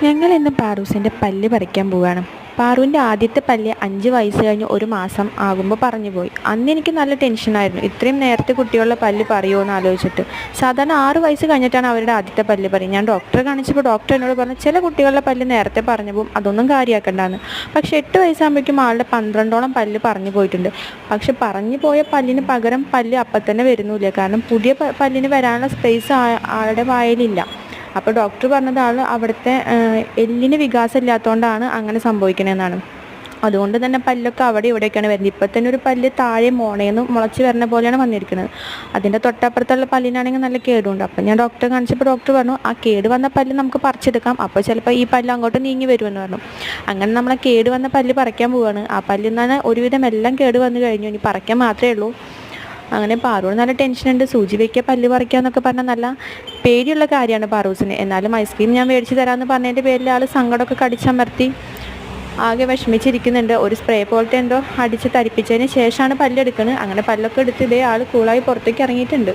ഞങ്ങൾ ഇന്ന് പാറൂസിൻ്റെ പല്ല് പറിക്കാൻ പോവുകയാണ്. പാറുവിൻ്റെ ആദ്യത്തെ പല്ല് 5 വയസ്സ് കഴിഞ്ഞ് 1 മാസം ആകുമ്പോൾ പറഞ്ഞു പോയി. അന്ന് എനിക്ക് നല്ല ടെൻഷനായിരുന്നു, ഇത്രയും നേരത്തെ കുട്ടികളുടെ പല്ല് പറയുമോ എന്ന് ആലോചിച്ചിട്ട്. സാധാരണ 6 വയസ്സ് കഴിഞ്ഞിട്ടാണ് അവരുടെ ആദ്യത്തെ പല്ല് പറയും. ഞാൻ ഡോക്ടറെ കാണിച്ചപ്പോൾ ഡോക്ടർ എന്നോട് പറഞ്ഞു ചില കുട്ടികളുടെ പല്ല് നേരത്തെ പറഞ്ഞു പോകും, അതൊന്നും കാര്യമാക്കണ്ടെന്ന്. പക്ഷേ 8 വയസ്സാകുമ്പോഴേക്കും ആളുടെ 12ഓളം പല്ല് പറഞ്ഞു പോയിട്ടുണ്ട്. പക്ഷെ പറഞ്ഞു പോയ പല്ലിന് പകരം പല്ല് അപ്പം തന്നെ വരുന്നില്ല, കാരണം പുതിയ പല്ലിന് വരാനുള്ള സ്പേസ് ആളുടെ വായിലില്ല. അപ്പോൾ ഡോക്ടർ പറഞ്ഞത് അവിടുത്തെ എല്ലിന് വികാസം ഇല്ലാത്തതുകൊണ്ടാണ് അങ്ങനെ സംഭവിക്കണമെന്നാണ്. അതുകൊണ്ട് തന്നെ പല്ലൊക്കെ അവിടെ ഇവിടെയൊക്കെയാണ് വരുന്നത്. ഇപ്പം തന്നെ ഒരു പല്ല് താഴെ മോണേന്ന് മുളച്ച് വരുന്ന പോലെയാണ് വന്നിരിക്കുന്നത്. അതിൻ്റെ തൊട്ടപ്പുറത്തുള്ള പല്ലിനാണെങ്കിൽ നല്ല കേടുണ്ട്. അപ്പം ഞാൻ ഡോക്ടറെ കാണിച്ചപ്പോൾ ഡോക്ടർ പറഞ്ഞു ആ കേട് വന്ന പല്ല് നമുക്ക് പറിച്ചെടുക്കാം, അപ്പോൾ ചിലപ്പോൾ ഈ പല്ല് അങ്ങോട്ട് നീങ്ങി വരുമെന്ന് പറഞ്ഞു. അങ്ങനെ നമ്മളെ കേട് വന്ന പല്ല് പറിക്കാൻ പോവുകയാണ്. ആ പല്ലിൽ നിന്നാണ് ഒരുവിധം എല്ലാം കേട് വന്നു കഴിഞ്ഞു, ഇനി പറിക്കാൻ മാത്രമേ ഉള്ളൂ. അങ്ങനെ പാറൂന് നല്ല ടെൻഷനുണ്ട്. സൂചി വയ്ക്കുക പല്ല് പറിക്കുക എന്നൊക്കെ പറഞ്ഞാൽ നല്ല പേടിയുള്ള കാര്യമാണ് പാറൂസിന്. എന്നാലും ഐസ്ക്രീം ഞാൻ മേടിച്ച് തരാമെന്ന് പറഞ്ഞതിൻ്റെ പേരിൽ ആൾ സങ്കടമൊക്കെ കടിച്ചമർത്തി ആകെ വിഷമിച്ചിരിക്കുന്നുണ്ട്. ഒരു സ്പ്രേ പോലത്തെ എന്തോ അടിച്ച് തരിപ്പിച്ചതിന് ശേഷമാണ് പല്ലെടുക്കുന്നത്. അങ്ങനെ പല്ലൊക്കെ എടുത്ത് ഇതേ ആൾ കൂളായി പുറത്തേക്ക് ഇറങ്ങിയിട്ടുണ്ട്.